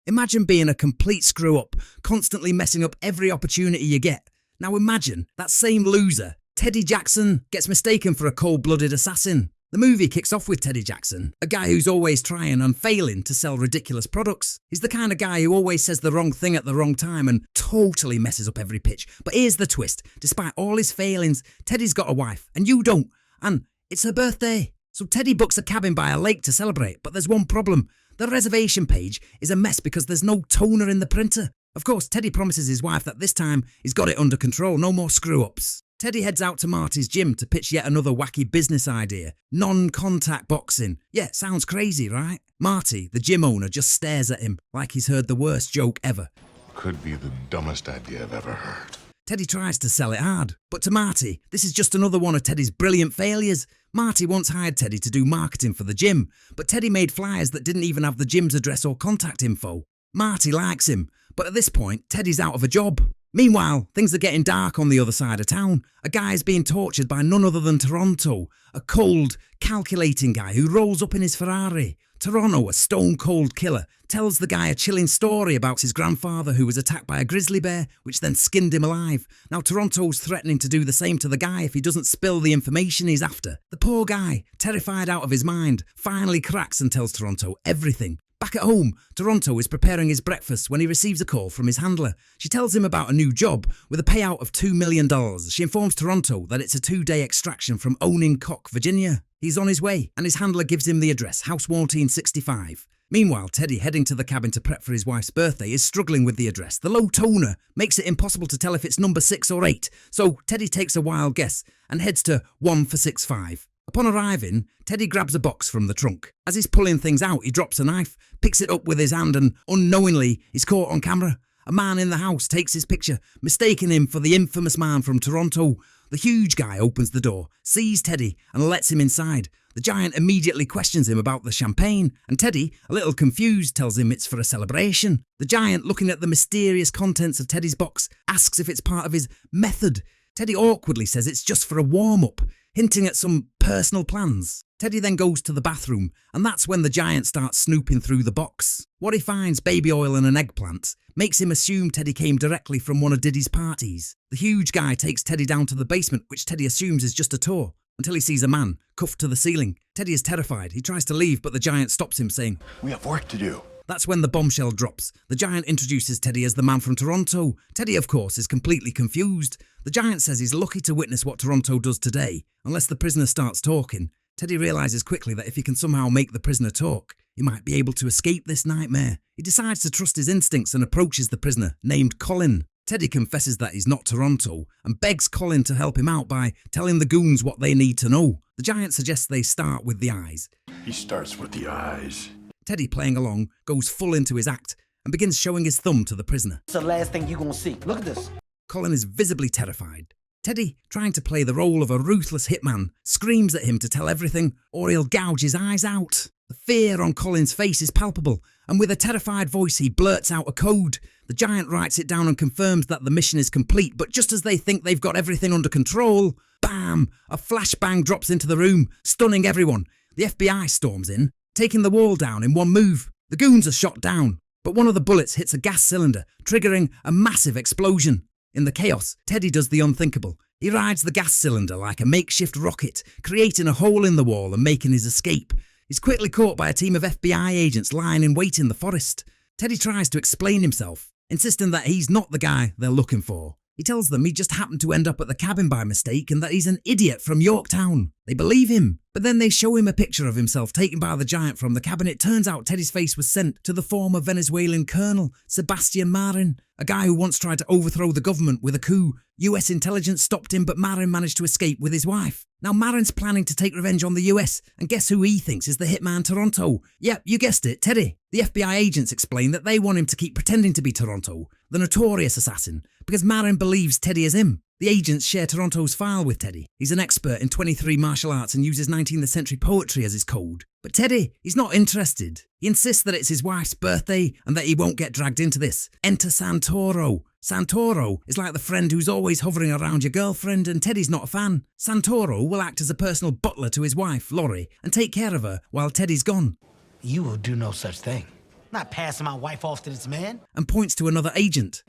Imagine being a complete screw-up, constantly messing up every opportunity you get. Now imagine that same loser, Teddy Jackson, gets mistaken for a cold-blooded assassin. The movie kicks off with Teddy Jackson, a guy who's always trying and failing to sell ridiculous products. He's the kind of guy who always says the wrong thing at the wrong time and totally messes up every pitch. But here's the twist. Despite all his failings, Teddy's got a wife, and you don't. And it's her birthday. So Teddy books a cabin by a lake to celebrate, but there's one problem. The reservation page is a mess because there's no toner in the printer. Of course, Teddy promises his wife that this time he's got it under control, no more screw-ups. Teddy heads out to Marty's gym to pitch yet another wacky business idea. Non-contact boxing. Yeah, sounds crazy, right? Marty, the gym owner, just stares at him like he's heard the worst joke ever. Could be the dumbest idea I've ever heard. Teddy tries to sell it hard. But to Marty, this is just another one of Teddy's brilliant failures. Marty once hired Teddy to do marketing for the gym, but Teddy made flyers that didn't even have the gym's address or contact info. Marty likes him, but at this point, Teddy's out of a job. Meanwhile, things are getting dark on the other side of town. A guy is being tortured by none other than Toronto, a cold, calculating guy who rolls up in his Ferrari. Toronto, a stone-cold killer, tells the guy a chilling story about his grandfather who was attacked by a grizzly bear, which then skinned him alive. Now Toronto's threatening to do the same to the guy if he doesn't spill the information he's after. The poor guy, terrified out of his mind, finally cracks and tells Toronto everything. Back at home, Toronto is preparing his breakfast when he receives a call from his handler. She tells him about a new job with a payout of $2 million. She informs Toronto that it's a 2-day extraction from Onioncock, Virginia. He's on his way, and his handler gives him the address, House 1465. Meanwhile, Teddy, heading to the cabin to prep for his wife's birthday, is struggling with the address. The low toner makes it impossible to tell if it's number 6 or 8, so Teddy takes a wild guess and heads to 1465. Upon arriving, Teddy grabs a box from the trunk. As he's pulling things out, he drops a knife, picks it up with his hand, and unknowingly, he's caught on camera. A man in the house takes his picture, mistaking him for the infamous man from Toronto. The huge guy opens the door, sees Teddy, and lets him inside. The giant immediately questions him about the champagne, and Teddy, a little confused, tells him it's for a celebration. The giant, looking at the mysterious contents of Teddy's box, asks if it's part of his method. Teddy awkwardly says it's just for a warm-up, hinting at some personal plans. Teddy then goes to the bathroom, and that's when the giant starts snooping through the box. What he finds, baby oil and an eggplant, makes him assume Teddy came directly from one of Diddy's parties. The huge guy takes Teddy down to the basement, which Teddy assumes is just a tour, until he sees a man cuffed to the ceiling. Teddy is terrified. He tries to leave, but the giant stops him, saying, "We have work to do." That's when the bombshell drops. The giant introduces Teddy as the man from Toronto. Teddy, of course, is completely confused. The giant says he's lucky to witness what Toronto does today, unless the prisoner starts talking. Teddy realises quickly that if he can somehow make the prisoner talk, he might be able to escape this nightmare. He decides to trust his instincts and approaches the prisoner, named Colin. Teddy confesses that he's not Toronto and begs Colin to help him out by telling the goons what they need to know. The giant suggests they start with the eyes. He starts with the eyes. Teddy, playing along, goes full into his act and begins showing his thumb to the prisoner. It's the last thing you're gonna see. Look at this. Colin is visibly terrified. Teddy, trying to play the role of a ruthless hitman, screams at him to tell everything or he'll gouge his eyes out. The fear on Colin's face is palpable, and with a terrified voice he blurts out a code. The giant writes it down and confirms that the mission is complete, but just as they think they've got everything under control, bam! A flashbang drops into the room, stunning everyone. The FBI storms in, taking the wall down in one move. The goons are shot down, but one of the bullets hits a gas cylinder, triggering a massive explosion. In the chaos, Teddy does the unthinkable. He rides the gas cylinder like a makeshift rocket, creating a hole in the wall and making his escape. He's quickly caught by a team of FBI agents lying in wait in the forest. Teddy tries to explain himself, insisting that he's not the guy they're looking for. He tells them he just happened to end up at the cabin by mistake and that he's an idiot from Yorktown. They believe him, but then they show him a picture of himself taken by the giant from the cabin. It turns out Teddy's face was sent to the former Venezuelan colonel, Sebastian Marin, a guy who once tried to overthrow the government with a coup. US intelligence stopped him, but Marin managed to escape with his wife. Now Marin's planning to take revenge on the US, and guess who he thinks is the hitman Toronto? Yep, you guessed it, Teddy. The FBI agents explain that they want him to keep pretending to be Toronto, the notorious assassin, because Marin believes Teddy is him. The agents share Toronto's file with Teddy. He's an expert in 23 martial arts and uses 19th century poetry as his code. But Teddy, he's not interested. He insists that it's his wife's birthday and that he won't get dragged into this. Enter Santoro. Santoro is like the friend who's always hovering around your girlfriend, and Teddy's not a fan. Santoro will act as a personal butler to his wife, Lori, and take care of her while Teddy's gone. You will do no such thing. Not passing my wife off to this man. and points to another agent.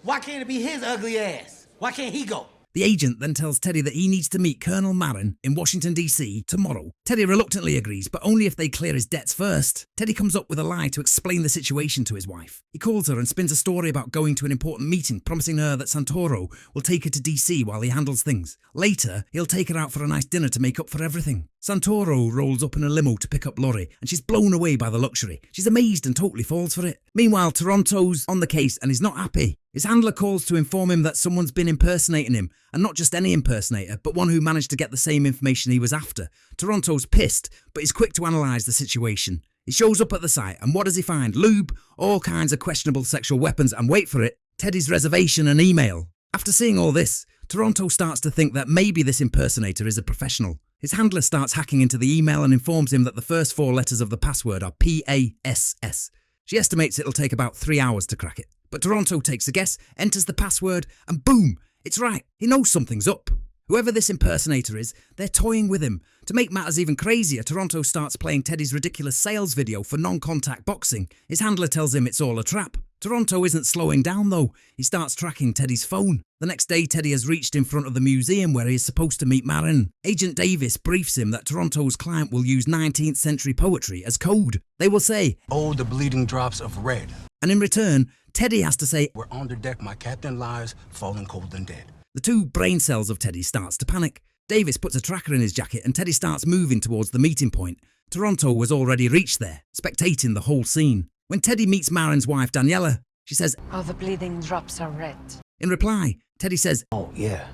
Why can't it be his ugly ass? Why can't he go? The agent then tells Teddy that he needs to meet Colonel Marin in Washington, D.C. tomorrow. Teddy reluctantly agrees, but only if they clear his debts first. Teddy comes up with a lie to explain the situation to his wife. He calls her and spins a story about going to an important meeting, promising her that Santoro will take her to D.C. while he handles things. Later, he'll take her out for a nice dinner to make up for everything. Santoro rolls up in a limo to pick up Laurie, and she's blown away by the luxury. She's amazed and totally falls for it. Meanwhile, Toronto's on the case and he's not happy. His handler calls to inform him that someone's been impersonating him, and not just any impersonator, but one who managed to get the same information he was after. Toronto's pissed, but he's quick to analyse the situation. He shows up at the site, and what does he find? Lube, all kinds of questionable sexual weapons, and wait for it, Teddy's reservation and email. After seeing all this, Toronto starts to think that maybe this impersonator is a professional. His handler starts hacking into the email and informs him that the first 4 letters of the password are PASS. She estimates it'll take about 3 hours to crack it. But Toronto takes a guess, enters the password, and boom, it's right. He knows something's up. Whoever this impersonator is, they're toying with him. To make matters even crazier, Toronto starts playing Teddy's ridiculous sales video for non-contact boxing. His handler tells him it's all a trap. Toronto isn't slowing down though. He starts tracking Teddy's phone. The next day, Teddy has reached in front of the museum where he is supposed to meet Marin. Agent Davis briefs him that Toronto's client will use 19th century poetry as code. They will say, "Oh, the bleeding drops of red." And in return, Teddy has to say, "We're on the deck, my captain lies, falling cold and dead." The 2 brain cells of Teddy starts to panic. Davis puts a tracker in his jacket and Teddy starts moving towards the meeting point. Toronto was already reached there, spectating the whole scene. When Teddy meets Marin's wife Daniela, she says, "Oh, the bleeding drops are red." In reply, Teddy says, Oh, yeah.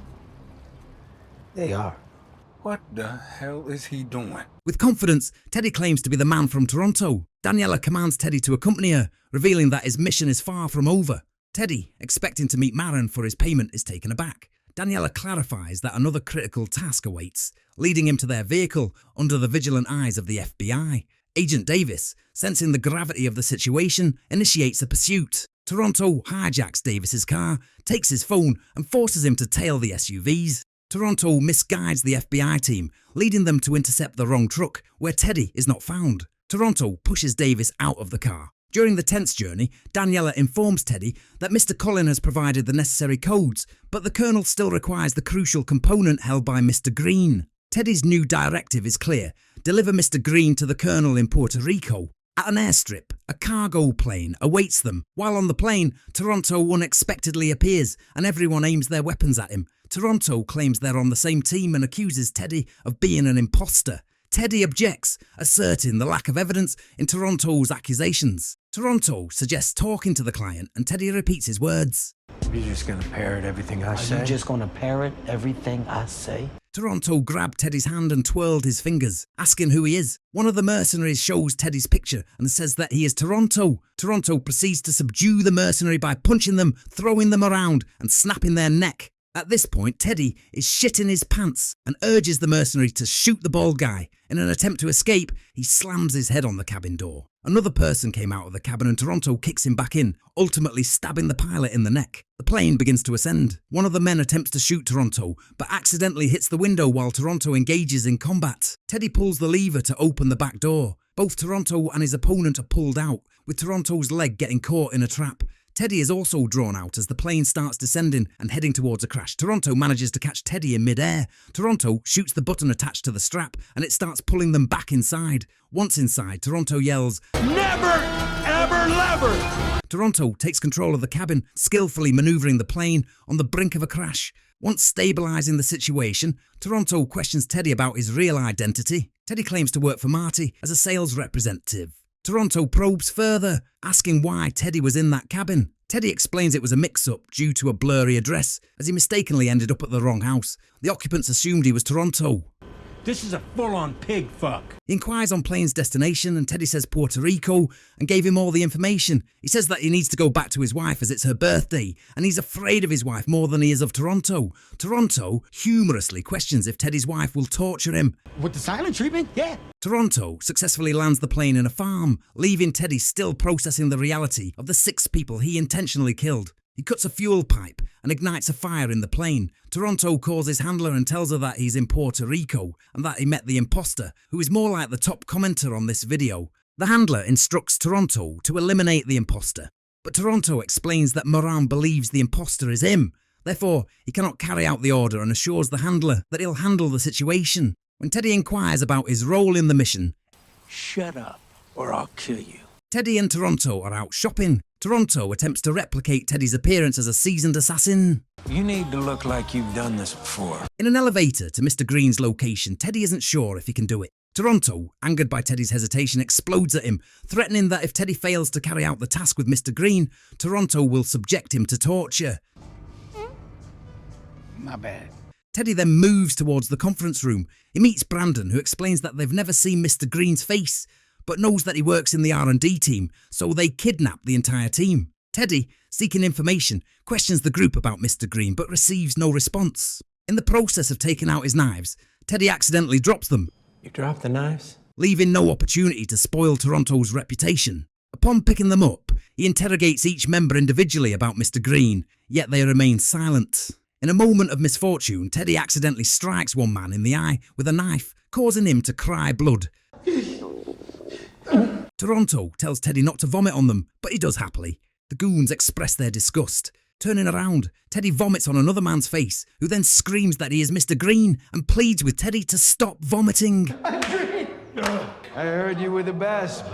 They are. What the hell is he doing? with confidence, Teddy claims to be the man from Toronto. Daniela commands Teddy to accompany her, revealing that his mission is far from over. Teddy, expecting to meet Marin for his payment, is taken aback. Daniela clarifies that another critical task awaits, leading him to their vehicle under the vigilant eyes of the FBI. Agent Davis, sensing the gravity of the situation, initiates a pursuit. Toronto hijacks Davis's car, takes his phone, and forces him to tail the SUVs. Toronto misguides the FBI team, leading them to intercept the wrong truck, where Teddy is not found. Toronto pushes Davis out of the car. During the tense journey, Daniela informs Teddy that Mr. Collin has provided the necessary codes, but the Colonel still requires the crucial component held by Mr. Green. Teddy's new directive is clear: deliver Mr. Green to the Colonel in Puerto Rico. At an airstrip, a cargo plane awaits them. While on the plane, Toronto unexpectedly appears and everyone aims their weapons at him. Toronto claims they're on the same team and accuses Teddy of being an imposter. Teddy objects, asserting the lack of evidence in Toronto's accusations. Toronto suggests talking to the client and Teddy repeats his words. You're just gonna parrot everything I Are say? you just gonna parrot everything I say? Toronto grabbed Teddy's hand and twirled his fingers, asking who he is. One of the mercenaries shows Teddy's picture and says that he is Toronto. Toronto proceeds to subdue the mercenary by punching them, throwing them around, and snapping their neck. At this point, Teddy is shitting his pants and urges the mercenary to shoot the bald guy. In an attempt to escape, he slams his head on the cabin door. Another person came out of the cabin and Toronto kicks him back in, ultimately stabbing the pilot in the neck. The plane begins to ascend. One of the men attempts to shoot Toronto, but accidentally hits the window while Toronto engages in combat. Teddy pulls the lever to open the back door. Both Toronto and his opponent are pulled out, with Toronto's leg getting caught in a trap. Teddy is also drawn out as the plane starts descending and heading towards a crash. Toronto manages to catch Teddy in mid-air. Toronto shoots the button attached to the strap and it starts pulling them back inside. Once inside, Toronto yells, Never, ever, never! Toronto takes control of the cabin, skillfully manoeuvring the plane on the brink of a crash. Once stabilising the situation, Toronto questions Teddy about his real identity. Teddy claims to work for Marty as a sales representative. Toronto probes further, asking why Teddy was in that cabin. Teddy explains it was a mix-up due to a blurry address, as he mistakenly ended up at the wrong house. The occupants assumed he was Toronto. This is a full-on pig fuck. He inquires on plane's destination and Teddy says Puerto Rico and gave him all the information. He says that he needs to go back to his wife as it's her birthday and he's afraid of his wife more than he is of Toronto. Toronto humorously questions if Teddy's wife will torture him. With the silent treatment? Yeah. Toronto successfully lands the plane in a farm, leaving Teddy still processing the reality of the 6 people he intentionally killed. He cuts a fuel pipe and ignites a fire in the plane. Toronto calls his handler and tells her that he's in Puerto Rico and that he met the imposter, who is more like the top commenter on this video. The handler instructs Toronto to eliminate the imposter, but Toronto explains that Moran believes the imposter is him. Therefore, he cannot carry out the order and assures the handler that he'll handle the situation. When Teddy inquires about his role in the mission, Shut up, or I'll kill you. Teddy and Toronto are out shopping. Toronto attempts to replicate Teddy's appearance as a seasoned assassin. You need to look like you've done this before. In an elevator to Mr. Green's location, Teddy isn't sure if he can do it. Toronto, angered by Teddy's hesitation, explodes at him, threatening that if Teddy fails to carry out the task with Mr. Green, Toronto will subject him to torture. My bad. Teddy then moves towards the conference room. He meets Brandon, who explains that they've never seen Mr. Green's face, but knows that he works in the R&D team, so they kidnap the entire team. Teddy, seeking information, questions the group about Mr. Green, but receives no response. In the process of taking out his knives, Teddy accidentally drops them, You dropped the knives? leaving no opportunity to spoil Toronto's reputation. Upon picking them up, he interrogates each member individually about Mr. Green, yet they remain silent. In a moment of misfortune, Teddy accidentally strikes one man in the eye with a knife, causing him to cry blood. Toronto tells Teddy not to vomit on them, but he does happily. The goons express their disgust. Turning around, Teddy vomits on another man's face, who then screams that he is Mr. Green and pleads with Teddy to stop vomiting. I heard you were the best.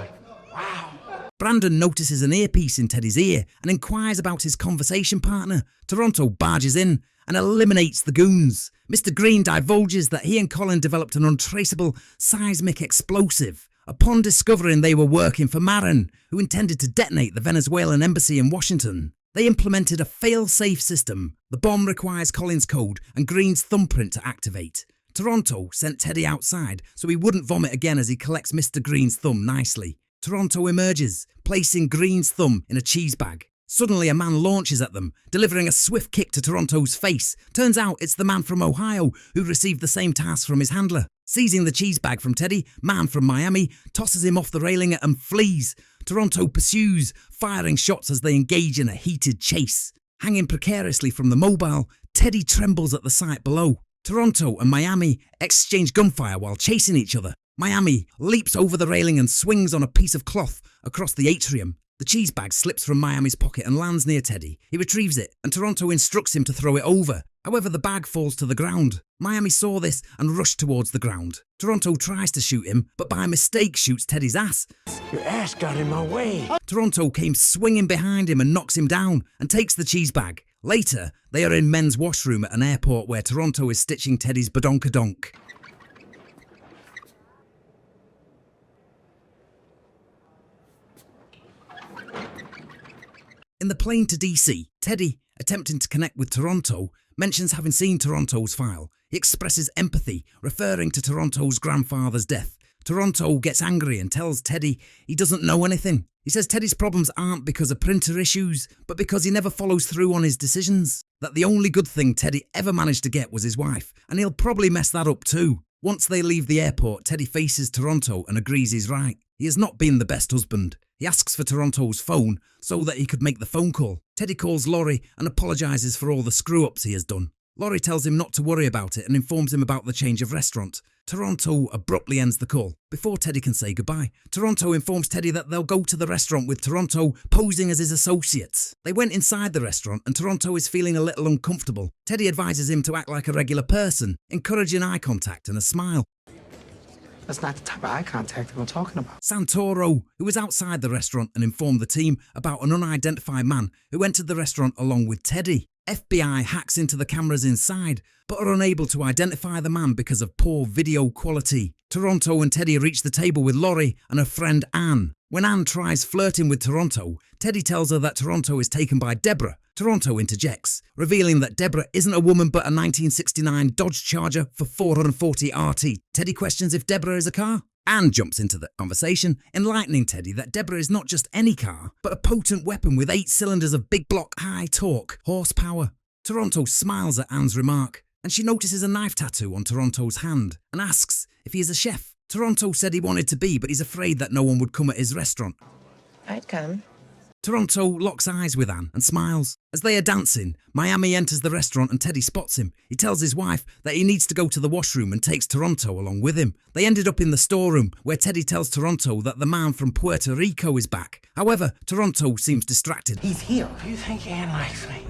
Brandon notices an earpiece in Teddy's ear and inquires about his conversation partner. Toronto barges in and eliminates the goons. Mr. Green divulges that he and Colin developed an untraceable seismic explosive upon discovering they were working for Marin, who intended to detonate the Venezuelan embassy in Washington. They implemented a fail-safe system. The bomb requires Colin's code and Green's thumbprint to activate. Toronto sent Teddy outside so he wouldn't vomit again as he collects Mr. Green's thumb nicely. Toronto emerges, placing Green's thumb in a cheese bag. Suddenly a man launches at them, delivering a swift kick to Toronto's face. Turns out it's the man from Ohio who received the same task from his handler. Seizing the cheese bag from Teddy, man from Miami tosses him off the railing and flees. Toronto pursues, firing shots as they engage in a heated chase. Hanging precariously from the mobile, Teddy trembles at the sight below. Toronto and Miami exchange gunfire while chasing each other. Miami leaps over the railing and swings on a piece of cloth across the atrium. The cheese bag slips from Miami's pocket and lands near Teddy. He retrieves it, and Toronto instructs him to throw it over. However, the bag falls to the ground. Miami saw this and rushed towards the ground. Toronto tries to shoot him, but by mistake shoots Teddy's ass. Your ass got in my way. Toronto came swinging behind him and knocks him down and takes the cheese bag. Later, they are in men's washroom at an airport where Toronto is stitching Teddy's badonkadonk. In the plane to DC, Teddy, attempting to connect with Toronto, mentions having seen Toronto's file. He expresses empathy, referring to Toronto's grandfather's death. Toronto gets angry and tells Teddy he doesn't know anything. He says Teddy's problems aren't because of printer issues, but because he never follows through on his decisions. That the only good thing Teddy ever managed to get was his wife, and he'll probably mess that up too. Once they leave the airport, Teddy faces Toronto and agrees he's right. He has not been the best husband. He asks for Toronto's phone so that he could make the phone call. Teddy calls Laurie and apologises for all the screw-ups he has done. Laurie tells him not to worry about it and informs him about the change of restaurant. Toronto abruptly ends the call. Before Teddy can say goodbye, Toronto informs Teddy that they'll go to the restaurant with Toronto posing as his associate. They went inside the restaurant and Toronto is feeling a little uncomfortable. Teddy advises him to act like a regular person, encouraging eye contact and a smile. That's not the type of eye contact that we're talking about. Santoro, who was outside the restaurant and informed the team about an unidentified man who entered the restaurant along with Teddy. FBI hacks into the cameras inside, but are unable to identify the man because of poor video quality. Toronto and Teddy reach the table with Laurie and her friend Anne. When Anne tries flirting with Toronto, Teddy tells her that Toronto is taken by Deborah. Toronto interjects, revealing that Deborah isn't a woman but a 1969 Dodge Charger for 440 RT. Teddy questions if Deborah is a car. Anne jumps into the conversation, enlightening Teddy that Deborah is not just any car, but a potent weapon with 8 cylinders of big block high torque horsepower. Toronto smiles at Anne's remark, and she notices a knife tattoo on Toronto's hand and asks if he is a chef. Toronto said he wanted to be, but he's afraid that no one would come at his restaurant. I'd come. Toronto locks eyes with Anne and smiles. As they are dancing, Miami enters the restaurant and Teddy spots him. He tells his wife that he needs to go to the washroom and takes Toronto along with him. They ended up in the storeroom, where Teddy tells Toronto that the man from Puerto Rico is back. However, Toronto seems distracted. He's here. You think Ann likes me?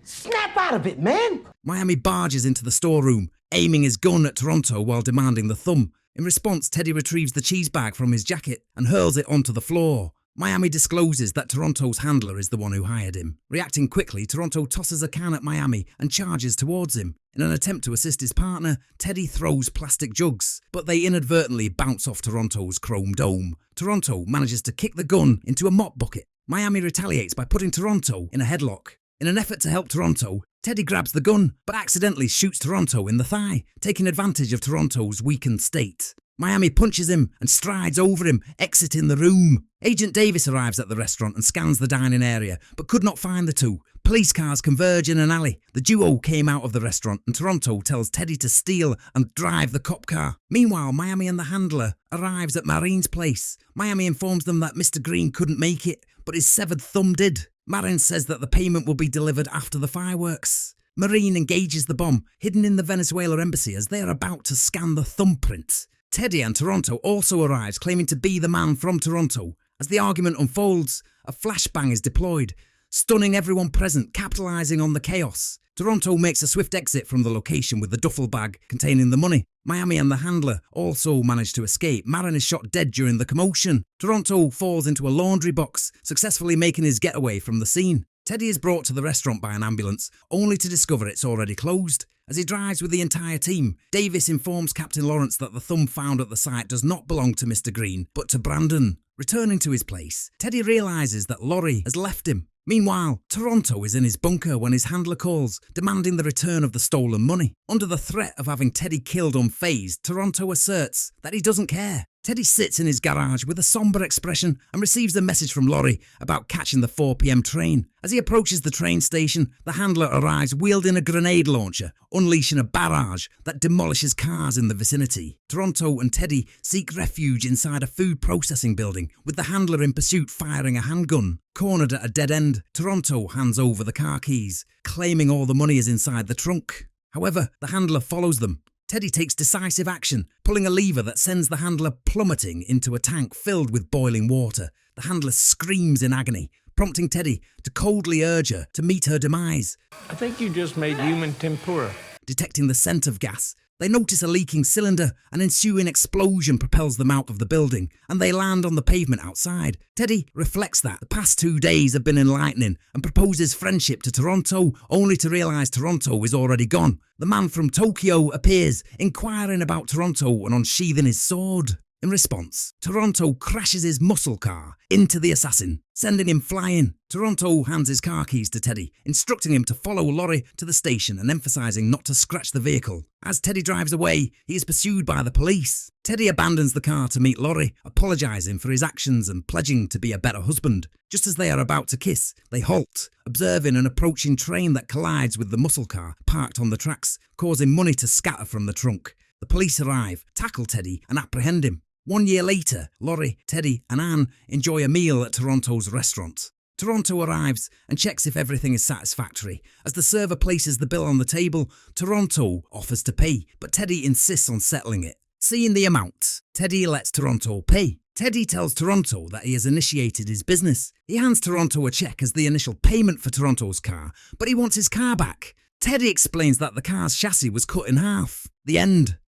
Snap out of it, man! Miami barges into the storeroom, aiming his gun at Toronto while demanding the thumb. In response, Teddy retrieves the cheese bag from his jacket and hurls it onto the floor. Miami discloses that Toronto's handler is the one who hired him. Reacting quickly, Toronto tosses a can at Miami and charges towards him. In an attempt to assist his partner, Teddy throws plastic jugs, but they inadvertently bounce off Toronto's chrome dome. Toronto manages to kick the gun into a mop bucket. Miami retaliates by putting Toronto in a headlock. In an effort to help Toronto, Teddy grabs the gun, but accidentally shoots Toronto in the thigh, taking advantage of Toronto's weakened state. Miami punches him and strides over him, exiting the room. Agent Davis arrives at the restaurant and scans the dining area, but could not find the two. Police cars converge in an alley. The duo came out of the restaurant and Toronto tells Teddy to steal and drive the cop car. Meanwhile, Miami and the handler arrives at Marine's place. Miami informs them that Mr. Green couldn't make it, but his severed thumb did. Marine says that the payment will be delivered after the fireworks. Marine engages the bomb, hidden in the Venezuela embassy, as they are about to scan the thumbprint. Teddy and Toronto also arrives, claiming to be the man from Toronto. As the argument unfolds, a flashbang is deployed, stunning everyone present, capitalising on the chaos. Toronto makes a swift exit from the location with the duffel bag containing the money. Miami and the handler also manage to escape. Marin is shot dead during the commotion. Toronto falls into a laundry box, successfully making his getaway from the scene. Teddy is brought to the restaurant by an ambulance, only to discover it's already closed. As he drives with the entire team, Davis informs Captain Lawrence that the thumb found at the site does not belong to Mr. Green, but to Brandon. Returning to his place, Teddy realises that Laurie has left him. Meanwhile, Toronto is in his bunker when his handler calls, demanding the return of the stolen money. Under the threat of having Teddy killed unfazed, Toronto asserts that he doesn't care. Teddy sits in his garage with a sombre expression and receives a message from Laurie about catching the 4 p.m. train. As he approaches the train station, the handler arrives wielding a grenade launcher, unleashing a barrage that demolishes cars in the vicinity. Toronto and Teddy seek refuge inside a food processing building, with the handler in pursuit firing a handgun. Cornered at a dead end, Toronto hands over the car keys, claiming all the money is inside the trunk. However, the handler follows them. Teddy takes decisive action, pulling a lever that sends the handler plummeting into a tank filled with boiling water. The handler screams in agony, prompting Teddy to coldly urge her to meet her demise. I think you just made human tempura. Detecting the scent of gas, they notice a leaking cylinder. An ensuing explosion propels them out of the building, and they land on the pavement outside. Teddy reflects that the past 2 days have been enlightening and proposes friendship to Toronto, only to realise Toronto is already gone. The man from Tokyo appears, inquiring about Toronto and unsheathing his sword. In response, Toronto crashes his muscle car into the assassin, sending him flying. Toronto hands his car keys to Teddy, instructing him to follow Laurie to the station and emphasising not to scratch the vehicle. As Teddy drives away, he is pursued by the police. Teddy abandons the car to meet Laurie, apologising for his actions and pledging to be a better husband. Just as they are about to kiss, they halt, observing an approaching train that collides with the muscle car parked on the tracks, causing money to scatter from the trunk. The police arrive, tackle Teddy and apprehend him. 1 year later, Laurie, Teddy and Anne enjoy a meal at Toronto's restaurant. Toronto arrives and checks if everything is satisfactory. As the server places the bill on the table, Toronto offers to pay, but Teddy insists on settling it. Seeing the amount, Teddy lets Toronto pay. Teddy tells Toronto that he has initiated his business. He hands Toronto a check as the initial payment for Toronto's car, but he wants his car back. Teddy explains that the car's chassis was cut in half. The end.